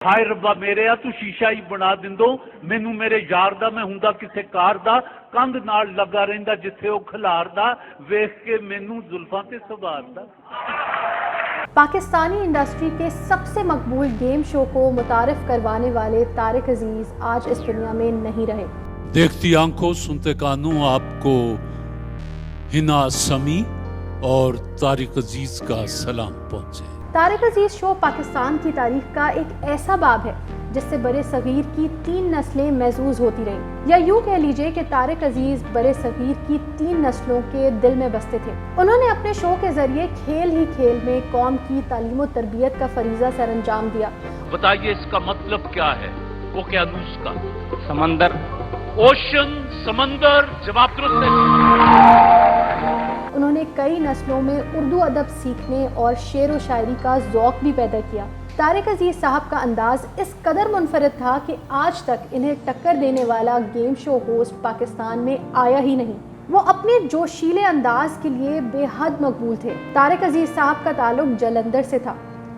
ਹਾਏ ਰੱਬਾ ਮੇਰਿਆ ਤੂੰ ਸ਼ੀਸ਼ਾ ਹੀ ਬਣਾ ਦਿੰਦੋ ਮੈਨੂੰ ਮੇਰੇ ਯਾਰ ਦਾ ਮੈਂ ਹੁੰਦਾ ਕਿਸੇ ਕਾਰ ਦਾ ਕੰਧ ਨਾਲ ਲੱਗਾ ਰਹਿੰਦਾ ਜਿੱਥੇ ਉਹ ਖਿਲਾਰਦਾ ਵੇਖ ਕੇ ਮੈਨੂੰ ਜ਼ੁਲਫਾਂ ਤੇ ਸਵਾਰਦਾ। पाकिस्तानी इंडस्ट्री के सबसे मकबूल गेम शो को मुतारिफ करवाने वाले तारिक अजीज आज इस दुनिया में नहीं रहे। देखती आंखों सुनते कानों आपको हिना समी और तारिक अजीज का सलाम पहुंचे। तारिक अजीज शो पाकिस्तान की तारीख का एक ऐसा बाब है जिससे बड़े सगीर की 3 नस्लें महसूस होती रहीं, या यूँ कह लीजिए कि तारिक अजीज बड़े सगीर की 3 नस्लों के दिल में बसते थे। उन्होंने अपने शो के जरिए खेल ही खेल में कौम की तालीम और तरबियत का फरीजा सर अंजाम दिया। बताइए इसका मतलब क्या है? वो क्या नुस्खा? समंदर, ओशन, समंदर, जवाब दुरुस्त है। उन्होंने कई नस्लों में उर्दू अदब सीखने और शेर व शायरी का ज़ौक़ भी पैदा किया। तारिक अजीज साहब का अंदाज इस कदर मुनफरद था कि आज तक इन्हें टक्कर देने वाला गेम शो होस्ट पाकिस्तान में आया ही नहीं। वो अपने जोशीले अंदाज के लिए बेहद मकबूल थे। तारिक अजीज साहब का ताल्लुक जलंधर से था।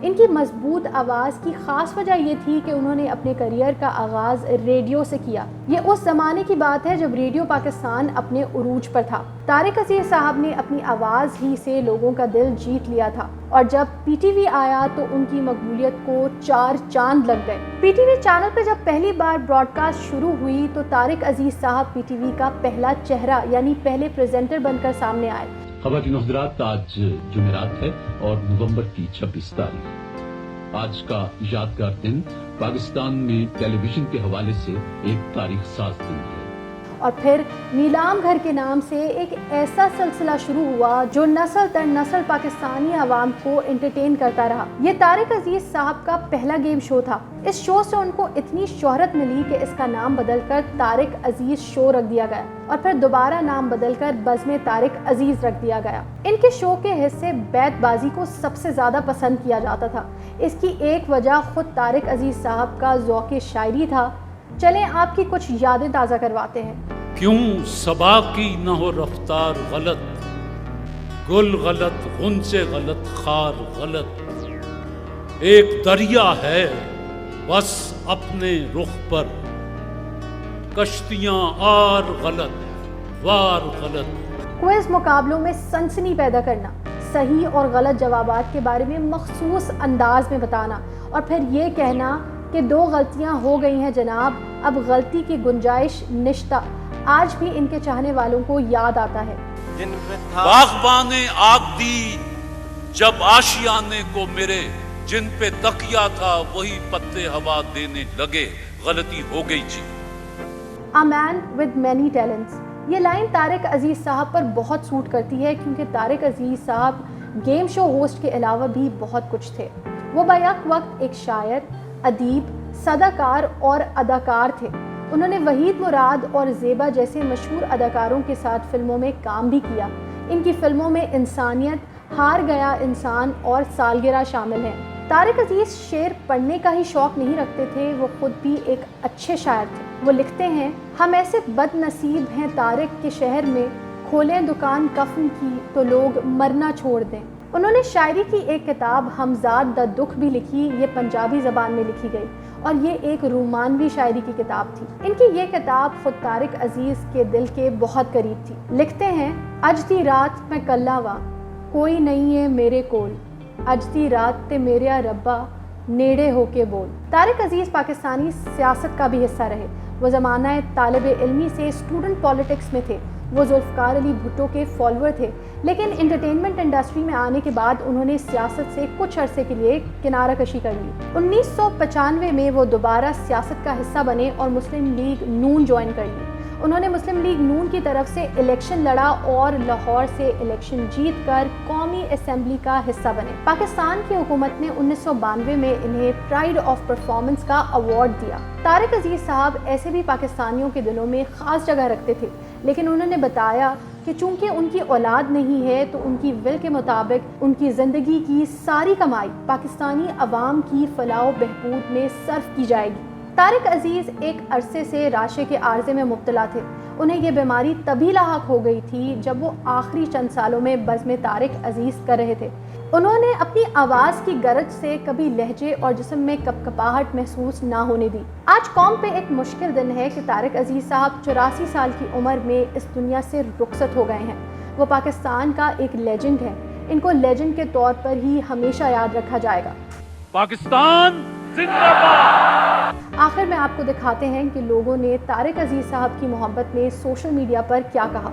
इनकी मजबूत आवाज़ की ख़ास वजह ये थी कि उन्होंने अपने करियर का आगाज़ रेडियो से किया। ये उस ज़माने की बात है जब रेडियो पाकिस्तान अपने उरूज पर था। तारिक अजीज साहब ने अपनी आवाज़ ही से लोगों का दिल जीत लिया था, और जब पीटीवी आया तो उनकी मकबूलियत को 4 चांद लग गए। पीटीवी चैनल पर जब पहली बार ब्रॉडकास्ट शुरू हुई तो तारिक अजीज साहब पीटीवी का पहला चेहरा यानी पहले प्रेजेंटर बनकर सामने आए। ख़वातीन हज़रात, आज जुमेरात है और नवंबर की 26 तारीख। आज का यादगार दिन पाकिस्तान में टेलीविज़न के हवाले से एक तारीख साज दिन है। और फिर नीलाम घर के नाम से एक ऐसा सिलसिला शुरू हुआ जो नस्ल दर नस्ल पाकिस्तानी आवाम को एंटरटेन करता रहा। ये तारिक अजीज साहब का पहला गेम शो था। इस शो से उनको इतनी शोहरत मिली कि इसका नाम बदलकर तारिक अजीज शो रख दिया गया, और फिर दोबारा नाम बदलकर बज़्म तारिक अजीज रख दिया गया। इनके शो के हिस्से बैतबाजी को सबसे ज़्यादा पसंद किया जाता था। इसकी एक वजह खुद तारिक अजीज साहब का ज़ौक़ शायरी था। चलें आपकी कुछ यादें ताज़ा करवाते हैं। क्यों सबा की न हो रफ्तार गलत, गुल गलत, गुन से गलत, खार गलत, एक दरिया है बस अपने रुख पर, कश्तियां आर गलत, वार गलत। क्विज मुकाबलों में सनसनी पैदा करना, सही और गलत जवाबात के बारे में मखसूस अंदाज में बताना, और फिर ये कहना कि 2 गलतियां हो गई हैं जनाब, अब गलती की गुंजाइश निश्ता, आज भी इनके चाहने वालों को याद आता है। बागबाने आग दी जब आशियाने को मेरे, जिन पे तकिया था वही पत्ते हवा देने लगे, गलती हो गई जी। A man with many talents, ये लाइन तारिक अजीज साहब पर बहुत सूट करती है, क्योंकि तारिक अजीज साहब गेम शो होस्ट के अलावा भी बहुत कुछ थे। वो बैक वक्त एक शायर, अदीब, सदाकार और अदाकार थे। उन्होंने वहीद मुराद और ज़ेबा जैसे मशहूर अदाकारों के साथ फिल्मों में काम भी किया। इनकी फिल्मों में इंसानियत, हार गया इंसान और सालगिरह शामिल हैं। तारिक अजीज शेर पढ़ने का ही शौक़ नहीं रखते थे, वो खुद भी एक अच्छे शायर थे। वो लिखते हैं, हम ऐसे बदनसीब हैं तारिक के शहर में, खोलें दुकान कफ़न की तो लोग मरना छोड़ दें। उन्होंने शायरी की एक किताब हमजाद द दुख भी लिखी। ये पंजाबी ज़बान में लिखी गई और ये एक रोमानवी शायरी की किताब थी। इनकी ये किताब खुद तारिक अजीज़ के दिल के बहुत करीब थी। लिखते हैं, अज दी रात मैं कल्ला वा, कोई नहीं है मेरे कोल, अज दी रात ते मेरे रब्बा नेड़े होके बोल। तारिक अजीज़ पाकिस्तानी सियासत का भी हिस्सा रहे। वो ज़माना तालिब इल्मी से स्टूडेंट पॉलिटिक्स में थे। वो जुल्फ़कार अली भुट्टो के फॉलोअर थे, लेकिन एंटरटेनमेंट इंडस्ट्री में आने के बाद उन्होंने सियासत से कुछ अरसे के लिए किनारा कशी कर ली। 1995 में वो दोबारा सियासत का हिस्सा बने और मुस्लिम लीग नून ज्वाइन कर ली। उन्होंने मुस्लिम लीग नून की तरफ से इलेक्शन लड़ा और लाहौर से इलेक्शन जीतकर कौमी असेंबली का हिस्सा बने। पाकिस्तान की हुकूमत ने 1992 में इन्हें प्राइड ऑफ परफॉर्मेंस का अवार्ड दिया। तारिक अजीज साहब ऐसे भी पाकिस्तानियों के दिलों में ख़ास जगह रखते थे, लेकिन उन्होंने बताया कि चूंकि उनकी औलाद नहीं है तो उनकी विल के मुताबिक उनकी ज़िंदगी की सारी कमाई पाकिस्तानी अवाम की फलाह व बहबूद में सर्फ की जाएगी। तारिक अजीज़ एक अरसे से राशे के आर्जे में मुब्तला थे। उन्हें ये बीमारी तभी लाहक हो गई थी जब वो आखिरी चंद सालों में बज़्म तारिक अजीज़ कर रहे थे। انہوں نے اپنی آواز کی گرج سے کبھی لہجے اور جسم میں کپکپاہٹ محسوس نہ ہونے دی۔ آج قوم پہ ایک مشکل دن ہے کہ طارق عزیز صاحب 84 سال کی عمر میں اس دنیا سے رخصت ہو گئے ہیں۔ وہ پاکستان کا ایک لیجنڈ ہے، ان کو لیجنڈ کے طور پر ہی ہمیشہ یاد رکھا جائے گا۔ پاکستان زندہ باد۔ آخر میں آپ کو دکھاتے ہیں کہ لوگوں نے طارق عزیز صاحب کی محبت میں سوشل میڈیا پر کیا کہا۔